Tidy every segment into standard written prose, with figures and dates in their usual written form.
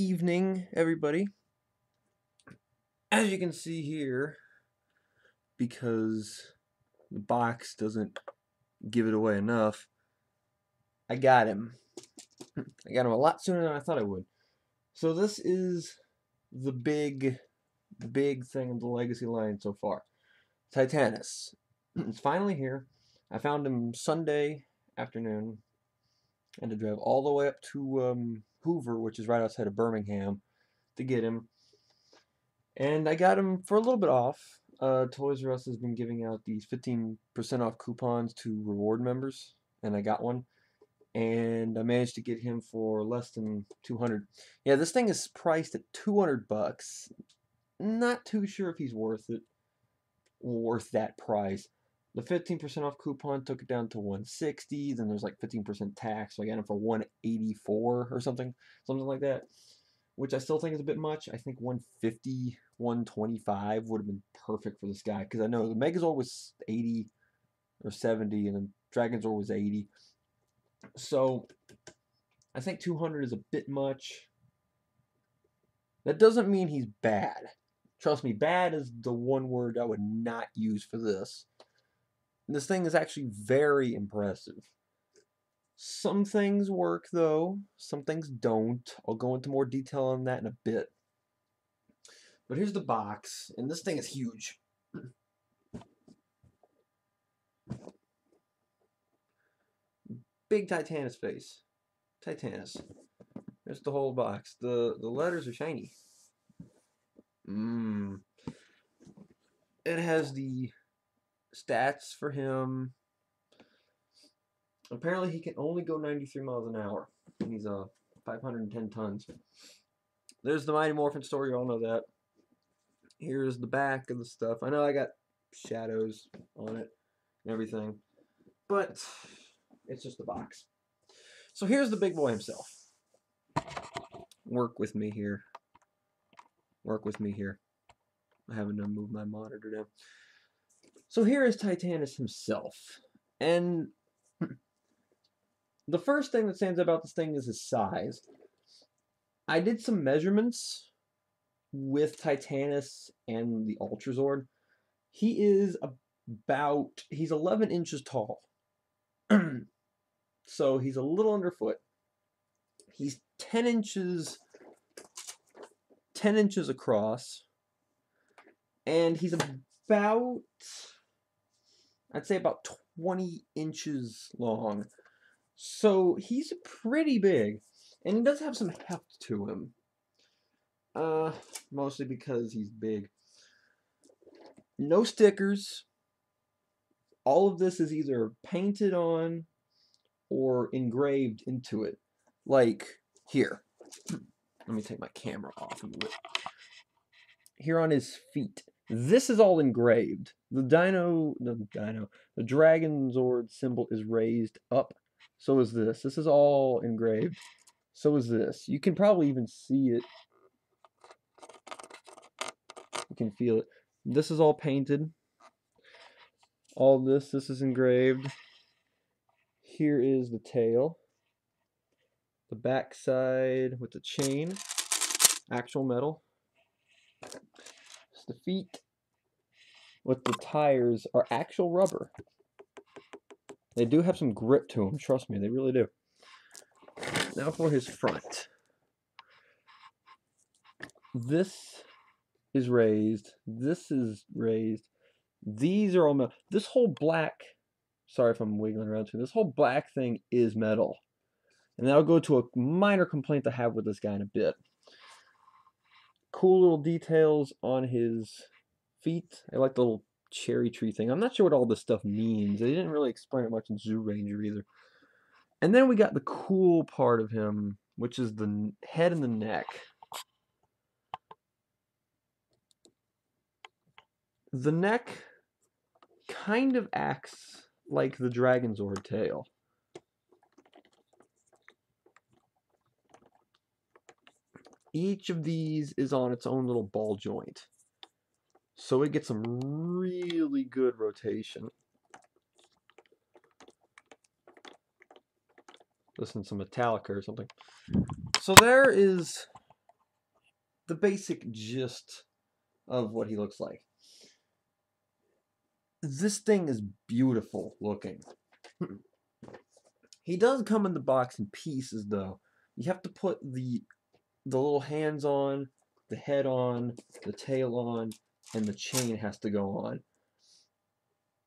evening, everybody. As you can see here, because the box doesn't give it away enough, I got him. I got him a lot sooner than I thought I would. So this is the big thing of the Legacy line so far. Titanus. It's finally here. I found him Sunday afternoon. I had to drive all the way up to Hoover, which is right outside of Birmingham, to get him. And I got him for a little bit off. Toys R Us has been giving out these 15% off coupons to reward members, and I got one. And I managed to get him for less than 200. Yeah, this thing is priced at 200 bucks. Not too sure if he's worth that price. The 15% off coupon took it down to 160. Then there's like 15% tax, so I got him for 184 or something like that. Which I still think is a bit much. I think 150, 125 would have been perfect for this guy. Because I know the Megazord was 80 or 70, and the Dragonzord was 80. So, I think 200 is a bit much. That doesn't mean he's bad. Trust me, bad is the one word I would not use for this. This thing is actually very impressive. Some things work, though. Some things don't. I'll go into more detail on that in a bit. But here's the box, and this thing is huge. Big Titanus face. Titanus. There's the whole box. The letters are shiny. It has the stats for him. Apparently he can only go 93 miles an hour. And he's 510 tons. There's the Mighty Morphin story, you all know that. Here's the back of the stuff. I know I got shadows on it and everything, but it's just a box. So here's the big boy himself. Work with me here. Work with me here. I haven't done move my monitor down. So here is Titanus himself. And the first thing that stands out about this thing is his size. I did some measurements with Titanus and the UltraZord. He's 11 inches tall. So he's a little underfoot. He's 10 inches across. And he's about, I'd say about 20 inches long. So he's pretty big. And he does have some heft to him. Mostly because he's big. No stickers. All of this is either painted on or engraved into it. Like here. Let me take my camera off and move it. Here on his feet. This is all engraved. The Dragonzord symbol is raised up. So is this. This is all engraved. So is this. You can probably even see it. You can feel it. This is all painted. All this is engraved. Here is the tail. The back side with the chain. Actual metal. The feet with the tires are actual rubber. They do have some grip to them, trust me, they really do. Now for his front. This is raised. This is raised. These are all metal. This whole black, sorry if I'm wiggling around too, this whole black thing is metal. And that'll go to a minor complaint I have with this guy in a bit. Cool little details on his feet. I like the little cherry tree thing. I'm not sure what all this stuff means. They didn't really explain it much in Zoo Ranger either. And then we got the cool part of him, which is the head and the neck. The neck kind of acts like the Dragonzord tail. Each of these is on its own little ball joint. So it gets some really good rotation. Listen to some Metallica or something. So there is the basic gist of what he looks like. This thing is beautiful looking. He does come in the box in pieces, though. You have to put the little hands on, the head on, the tail on, and the chain has to go on.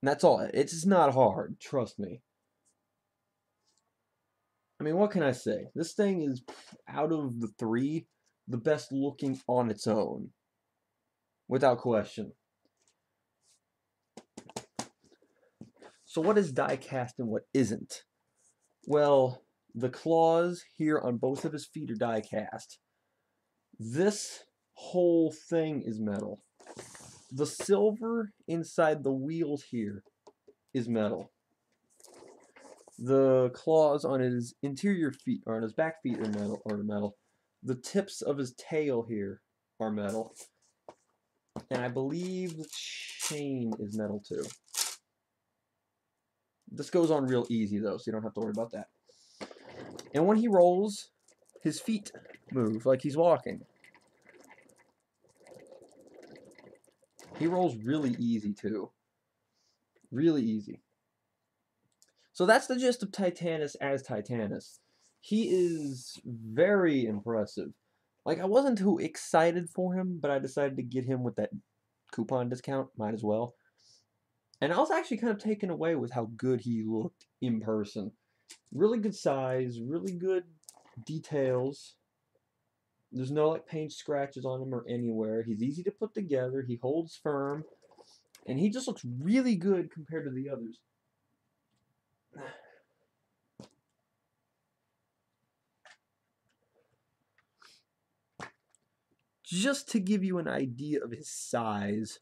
And that's all. It's not hard, trust me. I mean, what can I say? This thing is, out of the three, the best looking on its own. Without question. So what is die cast and what isn't? Well, the claws here on both of his feet are die cast. This whole thing is metal. The silver inside the wheels here is metal. The claws on his interior feet, or on his back feet, are metal. The tips of his tail here are metal. And I believe the chain is metal too. This goes on real easy though, so you don't have to worry about that. And when he rolls, his feet move like he's walking. He rolls really easy too. Really easy. So that's the gist of Titanus as Titanus. He is very impressive. Like, I wasn't too excited for him, but I decided to get him with that coupon discount. Might as well. And I was actually kind of taken away with how good he looked in person. Really good size, really good details. There's no like paint scratches on him or anywhere. He's easy to put together. He holds firm. And he just looks really good compared to the others. Just to give you an idea of his size,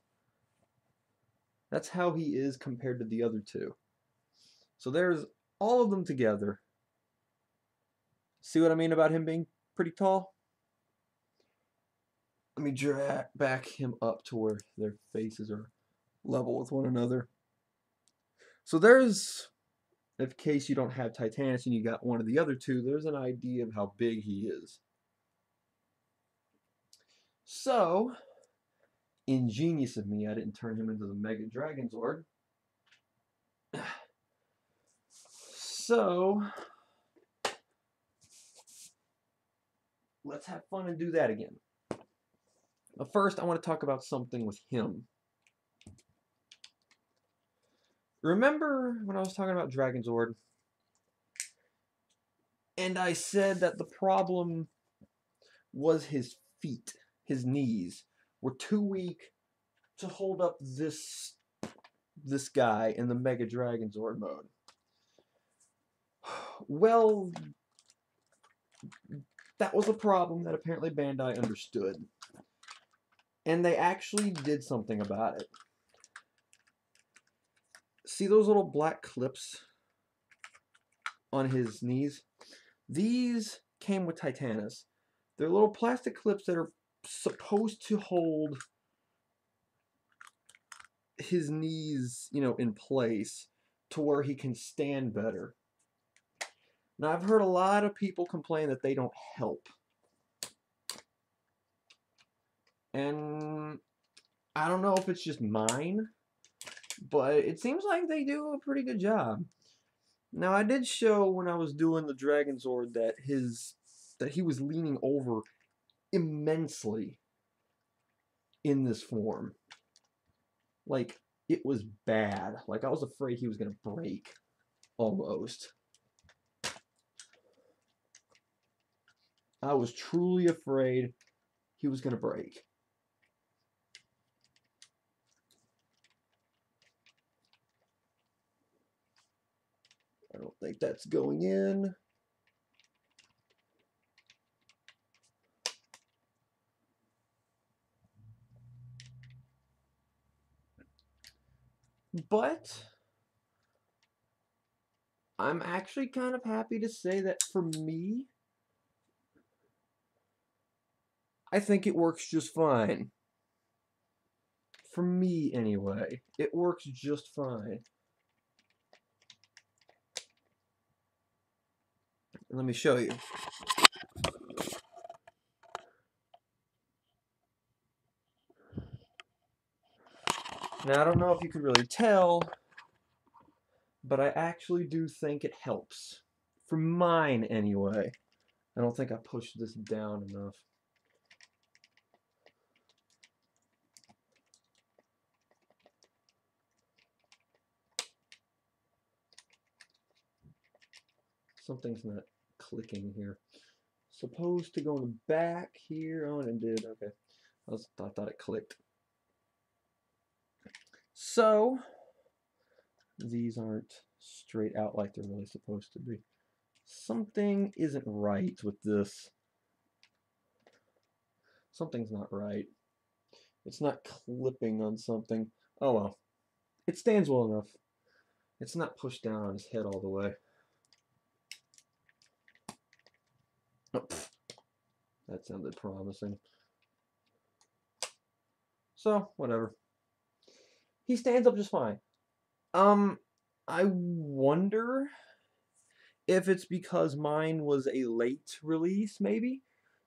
that's how he is compared to the other two. So there's all of them together. See what I mean about him being pretty tall? Let me drag back him up to where their faces are level with one another. So there's, in case you don't have Titanus and you got one of the other two, there's an idea of how big he is. So, ingenious of me, I didn't turn him into the Mega UltraZord. So, let's have fun and do that again. But first, I want to talk about something with him. Remember when I was talking about UltraZord? And I said that the problem was his feet, his knees, were too weak to hold up this guy in the Mega UltraZord mode. Well, that was a problem that apparently Bandai understood. And they actually did something about it. See those little black clips on his knees? These came with Titanus. They're little plastic clips that are supposed to hold his knees, in place to where he can stand better. Now, I've heard a lot of people complain that they don't help. And I don't know if it's just mine, but it seems like they do a pretty good job. Now, I did show when I was doing the UltraZord that he was leaning over immensely in this form. Like, it was bad. Like, I was afraid he was going to break. Almost. I was truly afraid he was going to break. I don't think that's going in. But I'm actually kind of happy to say that for me, I think it works just fine. For me, anyway, it works just fine. Let me show you. Now, I don't know if you can really tell, but I actually do think it helps. For mine, anyway. I don't think I pushed this down enough. Something's not clicking here. Supposed to go in the back here. Oh, and it did. Okay. I thought it clicked. So, these aren't straight out like they're really supposed to be. Something isn't right with this. Something's not right. It's not clipping on something. Oh well. It stands well enough. It's not pushed down on his head all the way. Oh, that sounded promising. So, whatever. He stands up just fine. I wonder if it's because mine was a late release, maybe?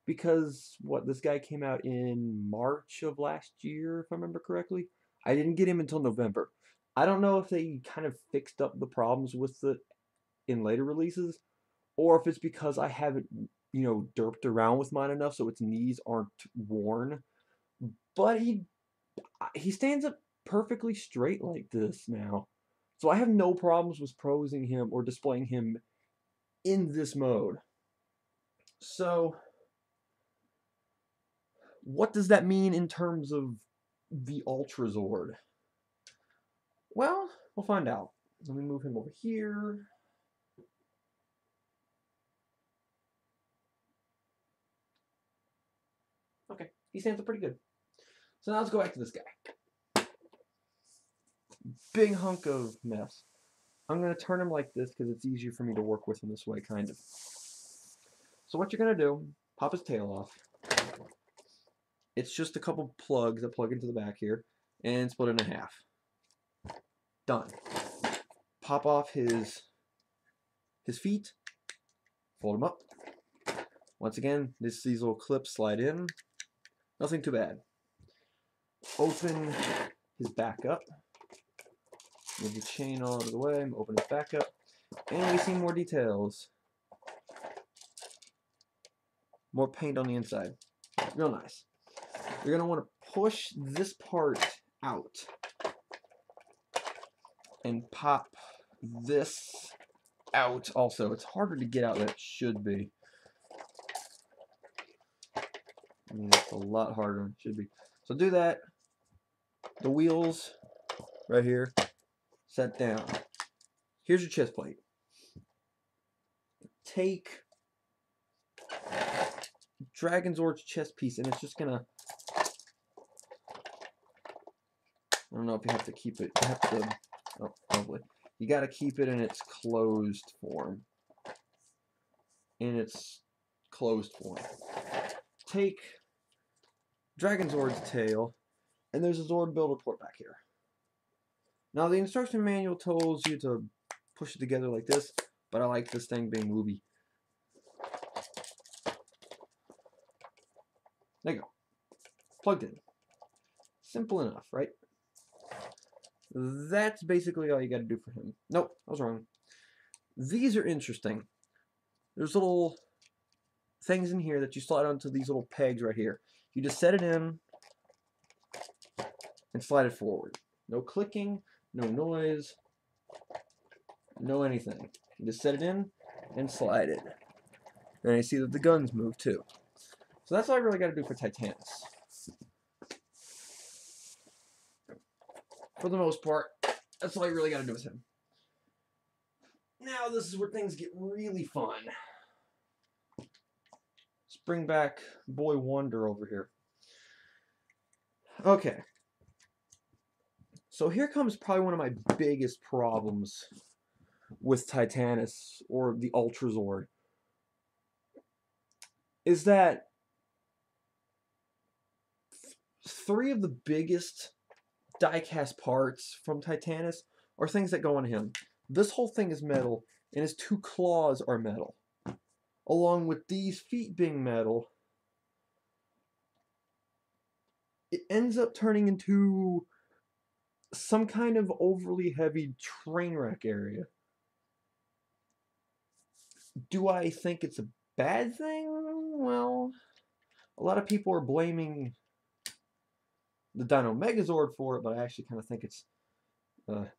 Because, this guy came out in March of last year, if I remember correctly? I didn't get him until November. I don't know if they kind of fixed up the problems with it in later releases, or if it's because I haven't, derped around with mine enough so its knees aren't worn. But he stands up perfectly straight like this now. So I have no problems with posing him or displaying him in this mode. So what does that mean in terms of the UltraZord? Well, we'll find out. Let me move him over here. Okay, he stands up pretty good. So now let's go back to this guy. Big hunk of mess. I'm going to turn him like this because it's easier for me to work with him this way, kind of. So what you're going to do, pop his tail off. It's just a couple plugs that plug into the back here, and split it in half. Done. Pop off his feet, fold them up. Once again, these little clips slide in. Nothing too bad. Open his back up. Move the chain all out of the way. Open his back up. And we see more details. More paint on the inside. Real nice. You're going to want to push this part out. And pop this out also. It's harder to get out than it should be. It's a lot harder than it should be. So do that. The wheels right here set down. Here's your chest plate. Take UltraZord's chest piece, and it's just gonna, I don't know if you have to keep it, you have to, oh, probably. You gotta keep it in its closed form. In its closed form. Take UltraZord's tail, and there's a Zord builder port back here. Now the instruction manual tells you to push it together like this, but I like this thing being movie. There you go. Plugged in. Simple enough, right? That's basically all you got to do for him. Nope, I was wrong. These are interesting. There's little things in here that you slide onto these little pegs right here. You just set it in and slide it forward. No clicking, no noise, no anything. You just set it in and slide it. And you see that the guns move too. So that's all I really got to do for Titanus. For the most part, that's all you really got to do with him. Now this is where things get really fun. Let's bring back Boy Wonder over here. Okay. So here comes probably one of my biggest problems with Titanus, or the UltraZord, is that three of the biggest die-cast parts from Titanus are things that go on him. This whole thing is metal, and his two claws are metal. Along with these feet being metal, it ends up turning into some kind of overly heavy train wreck area. Do I think it's a bad thing? Well, a lot of people are blaming the Dino Megazord for it, but I actually kind of think it's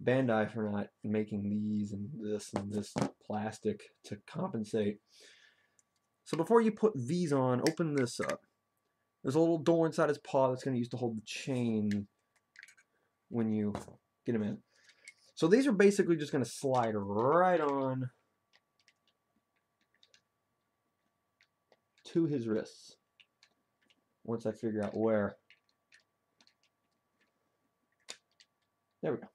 Bandai for not making these and this plastic to compensate. So before you put these on, open this up. There's a little door inside his paw that's going to use to hold the chain when you get him in. So these are basically just going to slide right on to his wrists. Once I figure out where. There we go.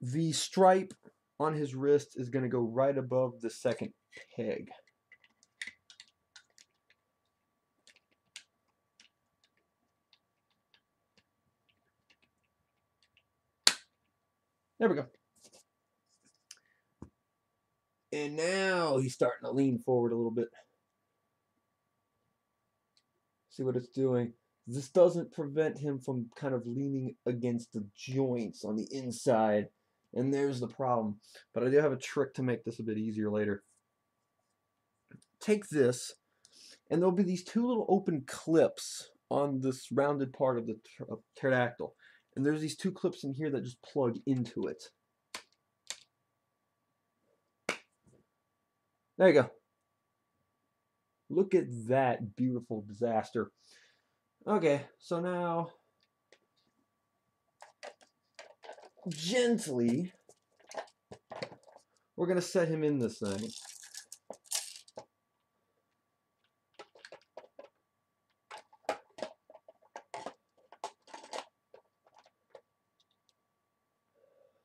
The stripe on his wrist is going to go right above the second peg. There we go. And now he's starting to lean forward a little bit. See what it's doing. This doesn't prevent him from kind of leaning against the joints on the inside. And there's the problem. But I do have a trick to make this a bit easier later. Take this, and there'll be these two little open clips on this rounded part of the pterodactyl. And there's these two clips in here that just plug into it. There you go. Look at that beautiful disaster. Okay, so now gently we're going to set him in this thing.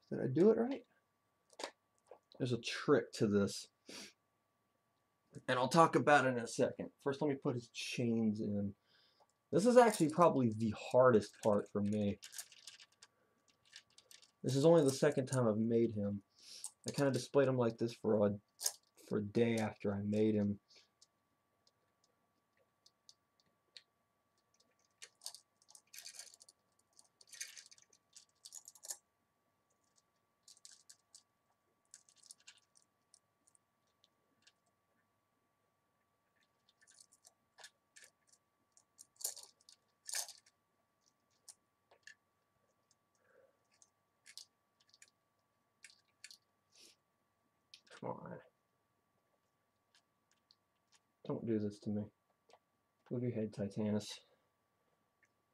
Did I do it right? There's a trick to this. And I'll talk about it in a second. First, let me put his chains in. This is actually probably the hardest part for me. This is only the second time I've made him. I kind of displayed him like this for a day after I made him. Come on. Don't do this to me. Move your head, Titanus.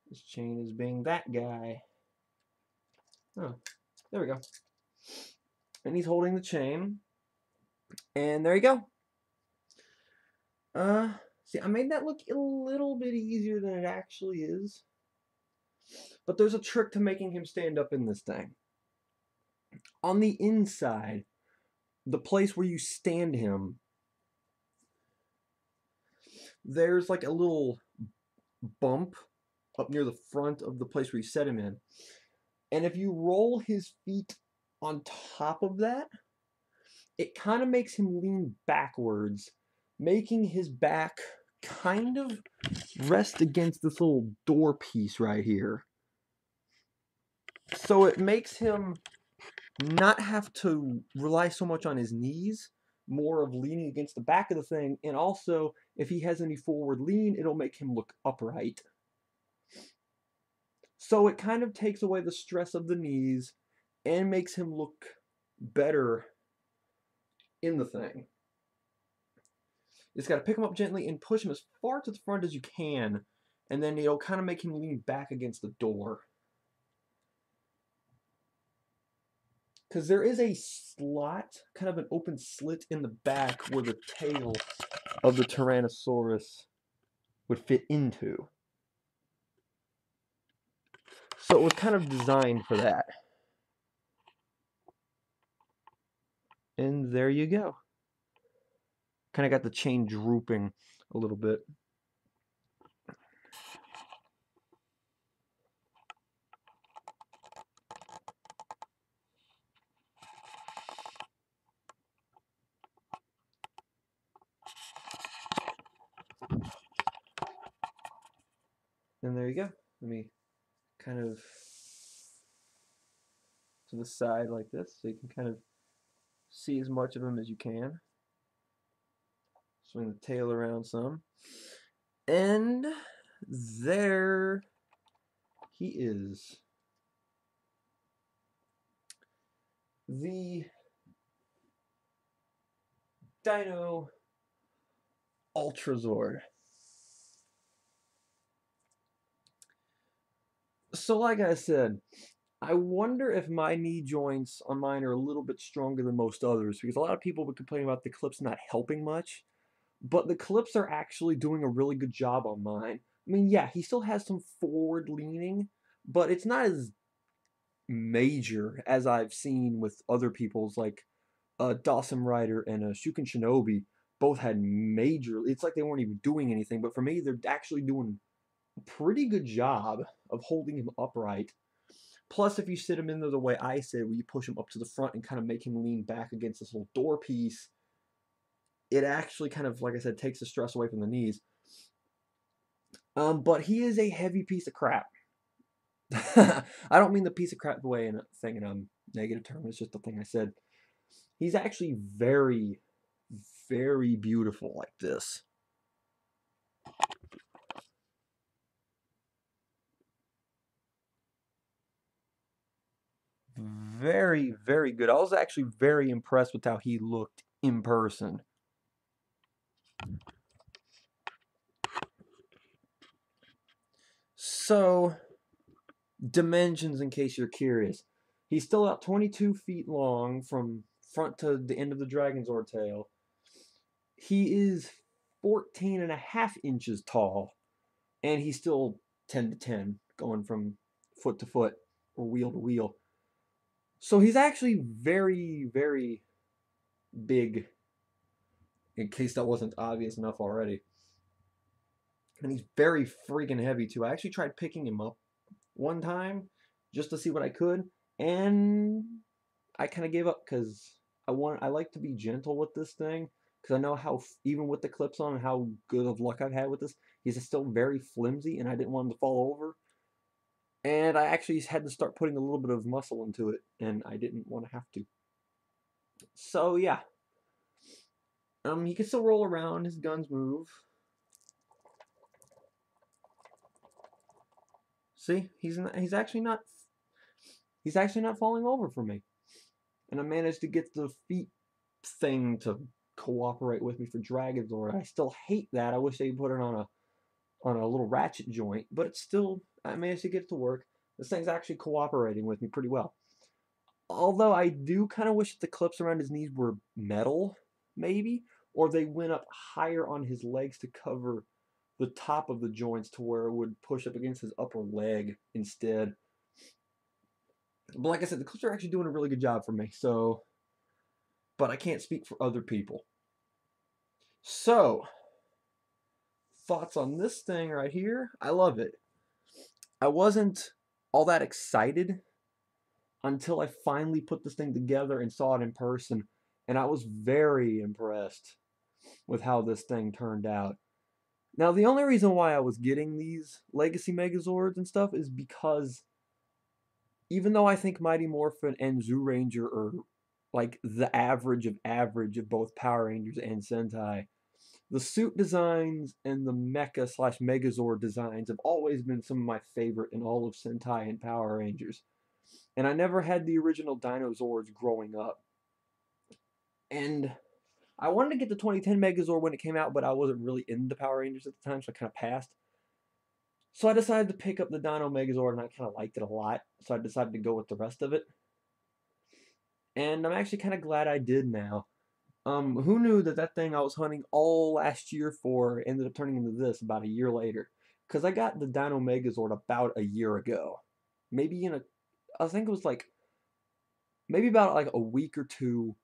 This chain is being that guy. Oh, there we go. And he's holding the chain. And there you go. See, I made that look a little bit easier than it actually is. But there's a trick to making him stand up in this thing. On the inside, the place where you stand him, there's like a little bump up near the front of the place where you set him in. And if you roll his feet on top of that, it kind of makes him lean backwards, making his back kind of rest against this little door piece right here. So it makes him not have to rely so much on his knees, more of leaning against the back of the thing, and also if he has any forward lean, it'll make him look upright. So it kind of takes away the stress of the knees and makes him look better in the thing. You just got to pick him up gently and push him as far to the front as you can, and then it'll kind of make him lean back against the door. Because there is a slot, kind of an open slit in the back where the tail of the Tyrannosaurus would fit into. So it was kind of designed for that. And there you go. Kind of got the chain drooping a little bit. And there you go. Let me kind of to the side like this, so you can kind of see as much of him as you can. Swing the tail around some. And there he is. The Dino UltraZord. So like I said, I wonder if my knee joints on mine are a little bit stronger than most others, because a lot of people would complain about the clips not helping much, but the clips are actually doing a really good job on mine. I mean, yeah, he still has some forward leaning, but it's not as major as I've seen with other people's, like Dawson Rider and Shuken Shinobi. Both had major, it's like they weren't even doing anything, but for me, they're actually doing a pretty good job of holding him upright. Plus, if you sit him in there the way I said, where you push him up to the front and kind of make him lean back against this little door piece, it actually kind of, like I said, takes the stress away from the knees. But he is a heavy piece of crap. I don't mean the piece of crap the way in a thing in a negative term. It's just the thing I said. He's actually very, very beautiful like this. Very, very good. I was actually very impressed with how he looked in person. So, dimensions in case you're curious. He's still about 22 feet long from front to the end of the Dragonzord tail. He is 14 and a half inches tall, and he's still 10 to 10, going from foot to foot or wheel to wheel. So he's actually very, very big, in case that wasn't obvious enough already. And he's very freaking heavy, too. I actually tried picking him up one time just to see what I could, and I kind of gave up because I like to be gentle with this thing, because I know how, even with the clips on, how good of luck I've had with this, he's still very flimsy, and I didn't want him to fall over. And I actually had to start putting a little bit of muscle into it, and I didn't want to have to. So yeah, he can still roll around. His guns move. See, he's actually not falling over for me, and I managed to get the feet thing to cooperate with me for Dragonzord. I still hate that. I wish they put it on a little ratchet joint, but it's still, I managed to get it to work. This thing's actually cooperating with me pretty well. Although I do kind of wish the clips around his knees were metal, maybe, or they went up higher on his legs to cover the top of the joints to where it would push up against his upper leg instead. But like I said, the clips are actually doing a really good job for me, so, but I can't speak for other people. So, thoughts on this thing right here? I love it. I wasn't all that excited until I finally put this thing together and saw it in person, and I was very impressed with how this thing turned out. Now, the only reason why I was getting these Legacy Megazords and stuff is because even though I think Mighty Morphin and Zyuranger are like the average of both Power Rangers and Sentai, the suit designs and the Mecha/Megazord designs have always been some of my favorite in all of Sentai and Power Rangers. And I never had the original Dinozords growing up. And I wanted to get the 2010 Megazord when it came out, but I wasn't really into Power Rangers at the time, so I kind of passed. So I decided to pick up the Dino Megazord, and I kind of liked it a lot, so I decided to go with the rest of it. And I'm actually kind of glad I did now. Who knew that thing I was hunting all last year for ended up turning into this about a year later? Because I got the Dino Megazord about a year ago. Maybe I think it was like, maybe about like a week or two,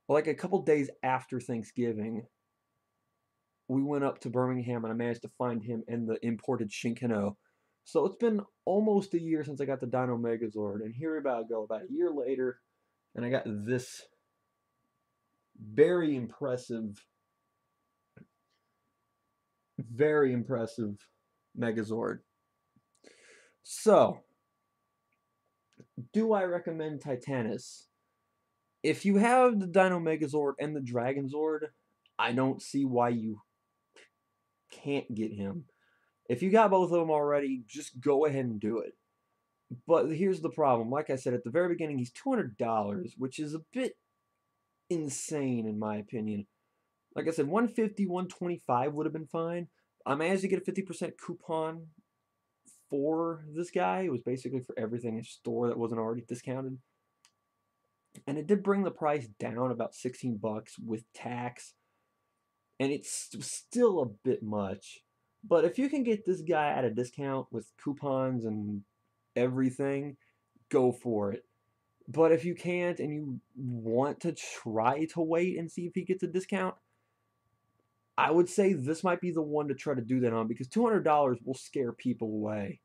or like a couple days after Thanksgiving, we went up to Birmingham and I managed to find him in the imported Shinkano. So it's been almost a year since I got the Dino Megazord, and here about a year later, and I got this very impressive Megazord. So, Do I recommend Titanus? If you have the Dino Megazord and the Dragon Zord, I don't see why you can't get him. If you got both of them already, just go ahead and do it. But here's the problem. Like I said at the very beginning, he's $200, which is a bit insane in my opinion. Like I said, 150, 125 would have been fine. I managed to get a 50% coupon for this guy. It was basically for everything in store that wasn't already discounted. And it did bring the price down about 16 bucks with tax. And it's still a bit much. But if you can get this guy at a discount with coupons and everything, go for it. But if you can't and you want to try to wait and see if he gets a discount, I would say this might be the one to try to do that on, because $200 will scare people away.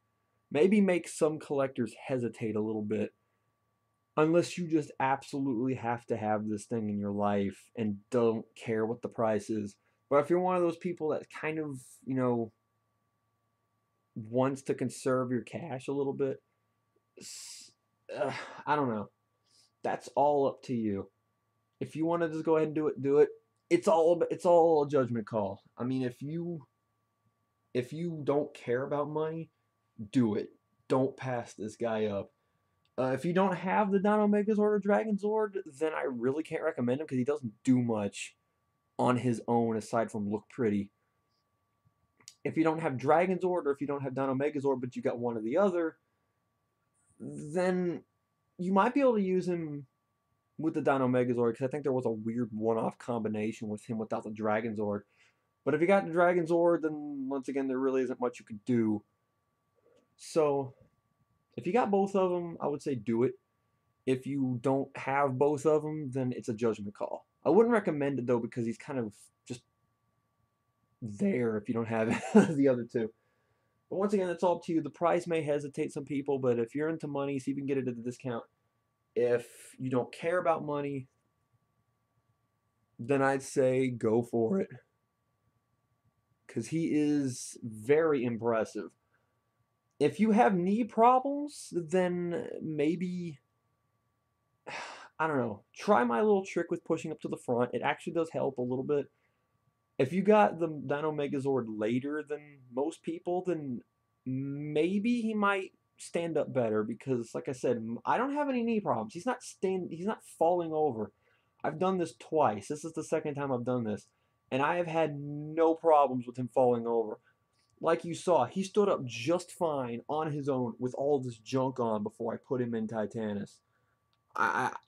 Maybe make some collectors hesitate a little bit. Unless you just absolutely have to have this thing in your life and don't care what the price is. But if you're one of those people that kind of, wants to conserve your cash a little bit, I don't know. That's all up to you. If you want to just go ahead and do it, do it. It's all a judgment call. I mean, if you don't care about money, do it. Don't pass this guy up. If you don't have the Dino Megazord or Dragon Zord, then I really can't recommend him because he doesn't do much on his own aside from look pretty. If you don't have Dragon Zord or if you don't have Dino Megazord but you got one or the other, then you might be able to use him with the Dino Megazord, because I think there was a weird one-off combination with him without the Dragon Zord. But if you got the Dragon Zord, then once again there really isn't much you could do. So if you got both of them, I would say do it. If you don't have both of them, then it's a judgment call. I wouldn't recommend it though, because he's kind of just there if you don't have the other two. But once again, it's all up to you. The price may hesitate some people, but if you're into money, see if you can get it at a discount. If you don't care about money, then I'd say go for it. Because he is very impressive. If you have knee problems, then maybe, I don't know, try my little trick with pushing up to the front. It actually does help a little bit. If you got the Dino Megazord later than most people, then maybe he might stand up better, because like I said, I don't have any knee problems. He's not falling over. I've done this twice. This is the second time I've done this, and I have had no problems with him falling over. Like you saw, he stood up just fine on his own with all this junk on before I put him in Titanus.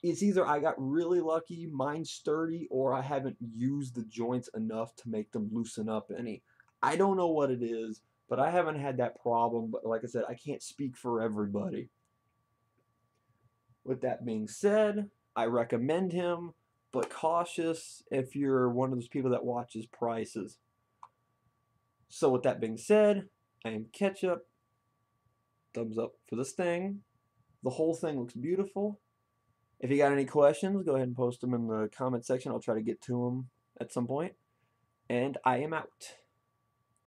It's either I got really lucky, mine's sturdy, or I haven't used the joints enough to make them loosen up any. I don't know what it is, but I haven't had that problem. But like I said, I can't speak for everybody. With that being said, I recommend him, but cautious if you're one of those people that watches prices. So with that being said, I am Ketchup. Thumbs up for this thing. The whole thing looks beautiful. If you got any questions, go ahead and post them in the comment section. I'll try to get to them at some point. And I am out.